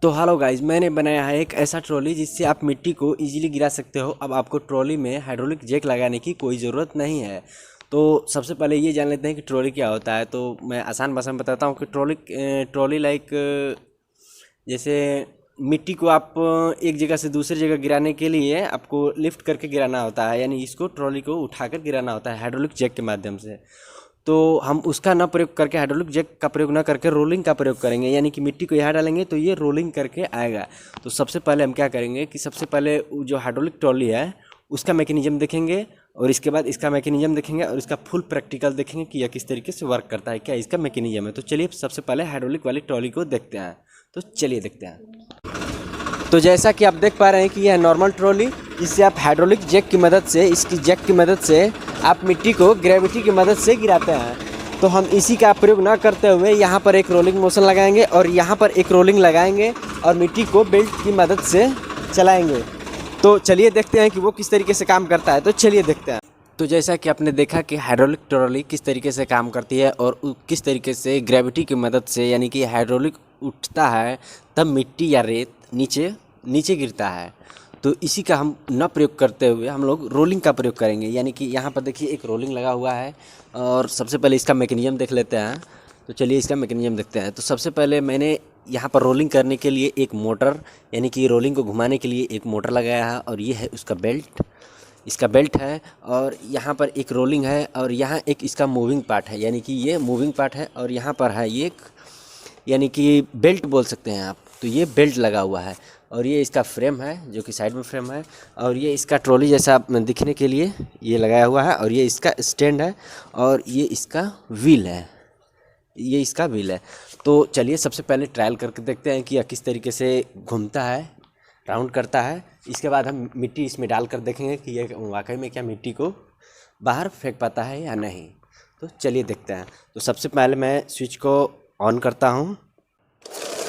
तो hello guys, मैंने बनाया है एक ऐसा ट्रॉली जिससे आप मिट्टी को इजीली गिरा सकते हो। अब आपको ट्रॉली में हाइड्रोलिक जैक लगाने की कोई ज़रूरत नहीं है। तो सबसे पहले ये जान लेते हैं कि ट्रॉली क्या होता है। तो मैं आसान भाषा में बताता हूँ कि ट्रॉली लाइक जैसे मिट्टी को आप एक जगह से दूसरी जगह गिराने के लिए आपको लिफ्ट करके गिराना होता है, यानी इसको ट्रॉली को उठाकर गिराना होता है हाइड्रोलिक जैक के माध्यम से। तो हम उसका ना प्रयोग करके, हाइड्रोलिक जैक का प्रयोग ना करके रोलिंग का प्रयोग करेंगे, यानी कि मिट्टी को यहाँ डालेंगे तो ये रोलिंग करके आएगा। तो सबसे पहले हम क्या करेंगे कि सबसे पहले जो हाइड्रोलिक ट्रॉली है उसका मैकेनिज्म देखेंगे, और इसके बाद इसका मैकेनिज्म देखेंगे और इसका फुल प्रैक्टिकल देखेंगे कि यह किस तरीके से वर्क करता है, क्या इसका मैकेनिज्म है। तो चलिए सबसे पहले हाइड्रोलिक वाली ट्रॉली को देखते हैं। तो चलिए देखते हैं। तो जैसा कि आप देख पा रहे हैं कि यह नॉर्मल ट्रॉली, इससे आप हाइड्रोलिक जैक की मदद से, इसकी जैक की मदद से आप मिट्टी को ग्रेविटी की मदद से गिराते हैं। तो हम इसी का प्रयोग ना करते हुए यहाँ पर एक रोलिंग मोशन लगाएंगे और यहाँ पर एक रोलिंग लगाएंगे और मिट्टी को बेल्ट की मदद से चलाएंगे। तो चलिए देखते हैं कि वो किस तरीके से काम करता है। तो चलिए देखते हैं। तो जैसा कि आपने देखा कि हाइड्रोलिक ट्रॉली किस तरीके से काम करती है और किस तरीके से ग्रेविटी की मदद से, यानी कि हाइड्रोलिक उठता है तब मिट्टी या रेत नीचे नीचे गिरता है। तो इसी का हम न प्रयोग करते हुए हम लोग रोलिंग का प्रयोग करेंगे, यानी कि यहाँ पर देखिए एक रोलिंग लगा हुआ है। और सबसे पहले इसका मैकेनिज्म देख लेते हैं। तो चलिए इसका मैकेनिज्म देखते हैं। तो सबसे पहले मैंने यहाँ पर रोलिंग करने के लिए एक मोटर, यानी कि रोलिंग को घुमाने के लिए एक मोटर लगाया है, और ये है उसका बेल्ट, इसका बेल्ट है। और यहाँ पर एक रोलिंग है और यहाँ एक इसका मूविंग पार्ट है, यानी कि ये मूविंग पार्ट है। और यहाँ पर है ये एक, यानी कि बेल्ट बोल सकते हैं आप। तो ये बेल्ट लगा हुआ है और ये इसका फ्रेम है जो कि साइड में फ्रेम है, और ये इसका ट्रॉली जैसा दिखने के लिए ये लगाया हुआ है। और ये इसका स्टैंड है और ये इसका व्हील है, ये इसका व्हील है। तो चलिए सबसे पहले ट्रायल करके देखते हैं कि यह किस तरीके से घूमता है, राउंड करता है। इसके बाद हम मिट्टी इसमें डाल कर देखेंगे कि ये वाकई में क्या मिट्टी को बाहर फेंक पाता है या नहीं। तो चलिए देखते हैं। तो सबसे पहले मैं स्विच को ऑन करता हूँ,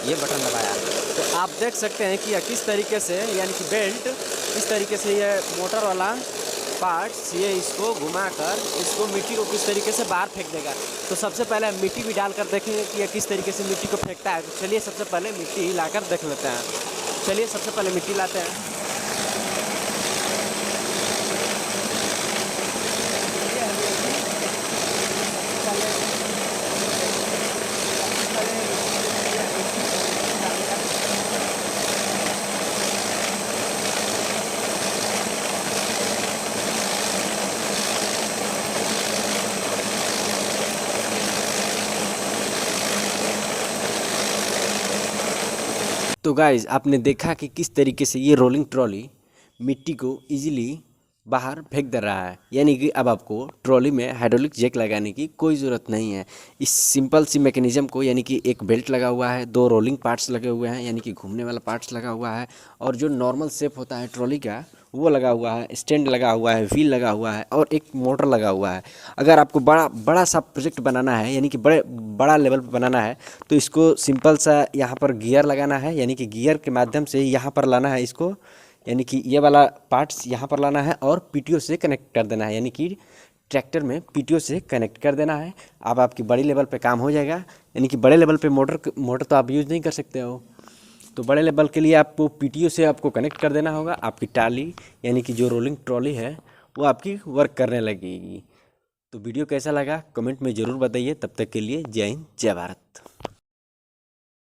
ये बटन दबाया। तो आप देख सकते हैं कि यह किस तरीके से, यानी कि बेल्ट किस तरीके से ये मोटर वाला पार्ट्स ये इसको घुमाकर इसको मिट्टी को किस तरीके से बाहर फेंक देगा। तो सबसे पहले हम मिट्टी भी डालकर देखेंगे कि यह किस तरीके से मिट्टी को फेंकता है। तो चलिए सबसे पहले मिट्टी लाकर देख लेते हैं। चलिए सबसे पहले मिट्टी लाते हैं। तो गाइज आपने देखा कि किस तरीके से ये रोलिंग ट्रॉली मिट्टी को इजीली बाहर फेंक दे रहा है, यानी कि अब आपको ट्रॉली में हाइड्रोलिक जैक लगाने की कोई ज़रूरत नहीं है। इस सिंपल सी मैकेनिज्म को, यानी कि एक बेल्ट लगा हुआ है, दो रोलिंग पार्ट्स लगे हुए हैं, यानी कि घूमने वाला पार्ट्स लगा हुआ है, और जो नॉर्मल शेप होता है ट्रॉली का वो लगा हुआ है, स्टैंड लगा हुआ है, व्हील लगा हुआ है, और एक मोटर लगा हुआ है। अगर आपको बड़ा सा प्रोजेक्ट बनाना है, यानी कि बड़ा लेवल पर बनाना है, तो इसको सिंपल सा यहाँ पर गियर लगाना है, यानी कि गियर के माध्यम से यहाँ पर लाना है इसको, यानी कि ये वाला पार्ट्स यहाँ पर लाना है और पीटीओ से कनेक्ट कर देना है, यानी कि ट्रैक्टर में पीटीओ से कनेक्ट कर देना है। अब आपकी बड़ी लेवल पे काम हो जाएगा, यानी कि बड़े लेवल पे मोटर तो आप यूज़ नहीं कर सकते हो। तो बड़े लेवल के लिए आपको पीटीओ से आपको कनेक्ट कर देना होगा। आपकी टाली, यानी कि जो रोलिंग ट्रॉली है वो आपकी वर्क करने लगेगी। तो वीडियो कैसा लगा कमेंट में ज़रूर बताइए। तब तक के लिए जय हिंद, जय भारत।